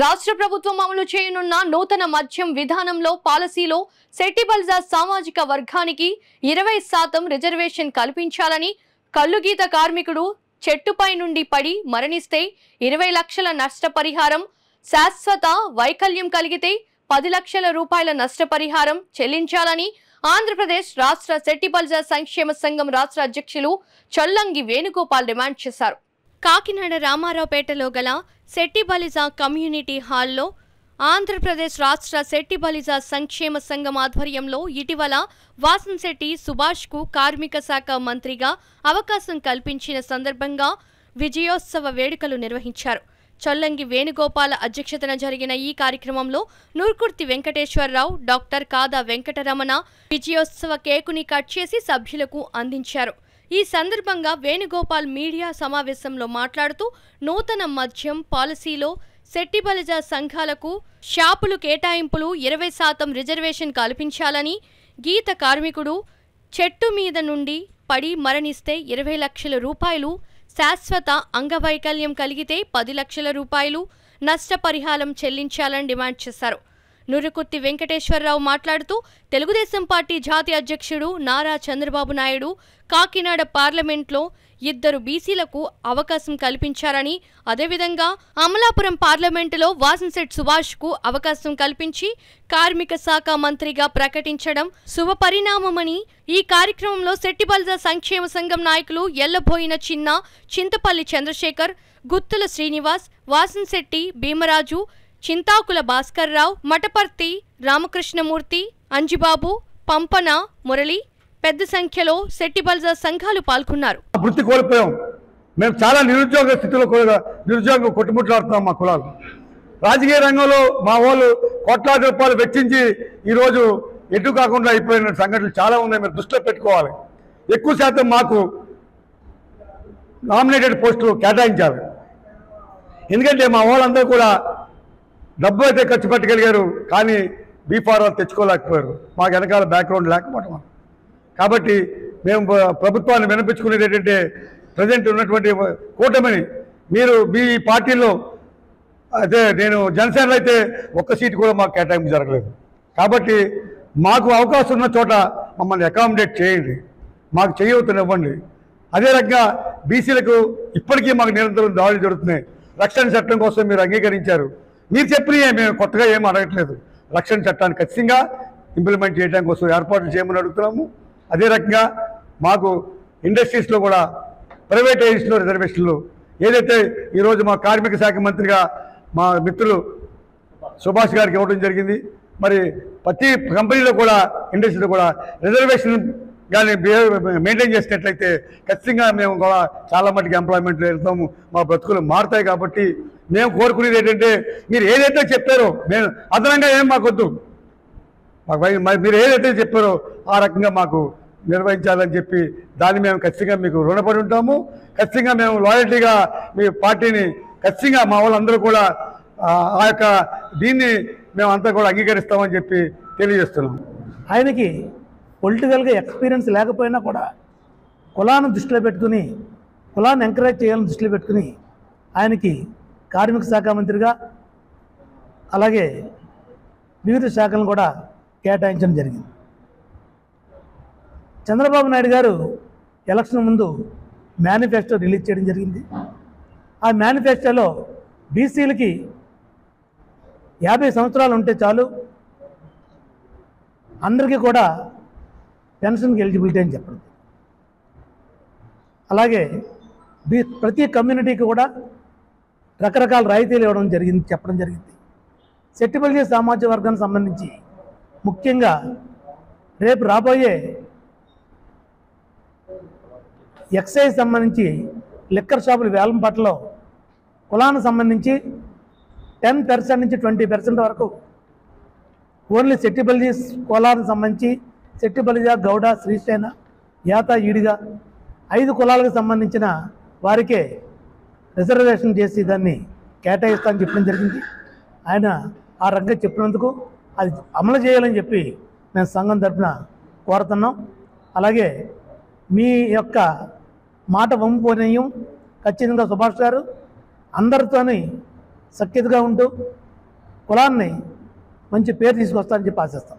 రాష్ట్ర ప్రభుత్వం అమలు చేయనున్న నూతన మద్యం విధానంలో పాలసీలో శెట్టి బలిజ సామాజిక వర్గానికి 20% రిజర్వేషన్ కల్పించాలని, కల్లుగీత కార్మికుడు చెట్టుపై నుండి పడి మరణిస్తే 20 లక్షల నష్టపరిహారం, శాశ్వత వైకల్యం కలిగితే 10 లక్షల రూపాయల నష్టపరిహారం చెల్లించాలని ఆంధ్రప్రదేశ్ రాష్ట్ర శెట్టి బలిజ సంక్షేమ సంఘం రాష్ట్ర అధ్యక్షులు చొల్లంగి వేణుగోపాల్ డిమాండ్ చేశారు. కాకినాడ రామారావుపేటలో గల శెట్టి బలిజ కమ్యూనిటీ హాల్లో ఆంధ్రప్రదేశ్ రాష్ట్ర శెట్టి బలిజ సంక్షేమ సంఘం ఆధ్వర్యంలో ఇటీవల వాసంశెట్టి సుభాష్కు కార్మిక శాఖ మంత్రిగా అవకాశం కల్పించిన సందర్భంగా విజయోత్సవ వేడుకలు నిర్వహించారు. చొల్లంగి వేణుగోపాల అధ్యక్షతన జరిగిన ఈ కార్యక్రమంలో నూర్కుర్తి వెంకటేశ్వరరావు, డాక్టర్ కాదా వెంకటరమణ విజయోత్సవ కేకుని కట్ చేసి సభ్యులకు అందించారు. ఈ సందర్భంగా వేణుగోపాల్ మీడియా సమావేశంలో మాట్లాడుతూ నూతన మద్యం పాలసీలో శెట్టి బలిజ సంఘాలకు షాపులు కేటాయింపులు 20% రిజర్వేషన్ కల్పించాలని, గీత కార్మికుడు చెట్టు మీద నుండి పడి మరణిస్తే 20 లక్షల రూపాయలు, శాశ్వత అంగవైకల్యం కలిగితే 10 లక్షల రూపాయలు నష్టపరిహారం చెల్లించాలని డిమాండ్ చేశారు. నూరుకుర్తి వెంకటేశ్వరరావు మాట్లాడుతూ తెలుగుదేశం పార్టీ జాతీయ అధ్యక్షుడు నారా చంద్రబాబు నాయుడు కాకినాడ పార్లమెంట్లో 2 బీసీలకు అవకాశం కల్పించారని, అదేవిధంగా అమలాపురం పార్లమెంటులో వాసంశెట్టి సుభాష్కు అవకాశం కల్పించి కార్మిక శాఖ మంత్రిగా ప్రకటించడం శుభపరిణామమని, ఈ కార్యక్రమంలో శెట్టి బలిజ సంక్షేమ సంఘం నాయకులు ఎల్లబోయిన చిన్న, చింతపల్లి చంద్రశేఖర్, గుత్తుల శ్రీనివాస్, వాసంశెట్టి భీమరాజు, చింతాకుల భాస్కర్రావు, మటపర్తి రామకృష్ణమూర్తి, అంజిబాబు, పంపన మురళి పెద్ద సంఖ్యలో శెట్టి బలిజ సంఘాలు పాల్గొన్నారు. వృత్తి కోల్పోయాం. మేము చాలా నిరుద్యోగ స్థితిలో నిరుద్యోగం కొట్టుముట్లాడుతున్నాం. మా కులాలు రాజకీయ రంగంలో మా వాళ్ళు కోట్లాది రూపాయలు వెచ్చించి ఈరోజు ఎటు కాకుండా అయిపోయిన సంఘటనలు చాలా ఉన్నాయి. మీరు దృష్టిలో పెట్టుకోవాలి. ఎక్కువ శాతం మాకు నామినేటెడ్ పోస్టులు కేటాయించాలి. ఎందుకంటే మా వాళ్ళందరూ కూడా డబ్బు అయితే ఖర్చు పెట్టగలిగారు, కానీ బీఫార్మాలు తెచ్చుకోలేకపోయారు. మాకు వెనకాల బ్యాక్గ్రౌండ్ లేకపోవడం. కాబట్టి మేము ప్రభుత్వాన్ని వినిపించుకునేది ఏంటంటే, ప్రజెంట్ ఉన్నటువంటి కూటమిని మీరు మీ పార్టీలో అయితే, నేను జనసేనలో అయితే ఒక్క సీటు కూడా మాకు కేటాయింపు జరగలేదు. కాబట్టి మాకు అవకాశం ఉన్న చోట మమ్మల్ని అకామిడేట్ చేయండి, మాకు చేయవతనివ్వండి. అదే రకంగా బీసీలకు ఇప్పటికీ మాకు నిరంతరం దాడులు జరుగుతున్నాయి. రక్షణ చట్టం కోసం మీరు అంగీకరించారు. మీరు చెప్పినయే, మేము కొత్తగా ఏం అడగట్లేదు. రక్షణ చట్టాన్ని ఖచ్చితంగా ఇంప్లిమెంట్ చేయడం కోసం ఏర్పాట్లు చేయమని అడుగుతున్నాము. అదే రకంగా మాకు ఇండస్ట్రీస్లో కూడా ప్రైవేటైజేషన్లో రిజర్వేషన్లు ఏదైతే ఈరోజు మా కార్మిక శాఖ మంత్రిగా మా మిత్రులు సుభాష్ గారికి ఇవ్వడం జరిగింది. మరి ప్రతి కంపెనీలో కూడా ఇండస్ట్రీలో కూడా రిజర్వేషన్ కానీ మెయింటైన్ చేసినట్లయితే ఖచ్చితంగా మేము కూడా చాలా మటుకు ఎంప్లాయ్మెంట్లో వెళ్తాము, మా బ్రతుకులు మారుతాయి. కాబట్టి మేము కోరుకునేది ఏంటంటే, మీరు ఏదైతే చెప్పారో మేము అదనంగా ఏం మాకొద్దు, మీరు ఏదైతే చెప్పారో ఆ రకంగా మాకు నిర్వహించాలని చెప్పి దాన్ని మేము ఖచ్చితంగా మీకు రుణపడి ఉంటాము. ఖచ్చితంగా మేము లాయల్టీగా మీ పార్టీని ఖచ్చితంగా మా వాళ్ళందరూ కూడా ఆ యొక్క దీన్ని మేమంతా కూడా అంగీకరిస్తామని చెప్పి తెలియజేస్తున్నాం. ఆయనకి పొలిటికల్గా ఎక్స్పీరియన్స్ లేకపోయినా కూడా కులాన్ని దృష్టిలో పెట్టుకుని, కులాన్ని ఎంకరేజ్ చేయాలని దృష్టిలో పెట్టుకుని ఆయనకి కార్మిక శాఖ మంత్రిగా అలాగే వివిధ శాఖలను కూడా కేటాయించడం జరిగింది. చంద్రబాబు నాయుడు గారు ఎలక్షన్ ముందు మేనిఫెస్టో రిలీజ్ చేయడం జరిగింది. ఆ మేనిఫెస్టోలో బీసీలకి 50 సంవత్సరాలు ఉంటే చాలు, అందరికీ కూడా పెన్షన్కి ఎలిజిబిలిటీ అని చెప్పడం. అలాగే ప్రతి కమ్యూనిటీకి కూడా రకరకాల రాయితీలు ఇవ్వడం చెప్పడం జరిగింది. శెట్టి బలిజ సామాజిక వర్గానికి సంబంధించి ముఖ్యంగా రేపు రాబోయే ఎక్సైజ్ సంబంధించి లిక్కర్ షాపుల వేలంపాటలో కులానికి సంబంధించి 10% నుంచి 20% వరకు ఓన్లీ శెట్టి బలిజ కులానికి సంబంధించి శెట్టి బలిజ, గౌడ, శ్రీసేన, యాత, ఈడిగా 5 కులాలకు సంబంధించిన వారికే రిజర్వేషన్ చేసి దాన్ని కేటాయిస్తానని చెప్పడం జరిగింది. ఆయన ఆ రకంగా చెప్పినందుకు అది అమలు చేయాలని చెప్పి మేము సంఘం తరఫున కోరుతున్నాం. అలాగే మీ యొక్క మాట వంపునేయం ఖచ్చితంగా సుభాష్ గారు అందరితోని సఖ్యతగా ఉంటూ కులాన్ని మంచి పేరు తీసుకొస్తారని చెప్పి ఆశిస్తాం.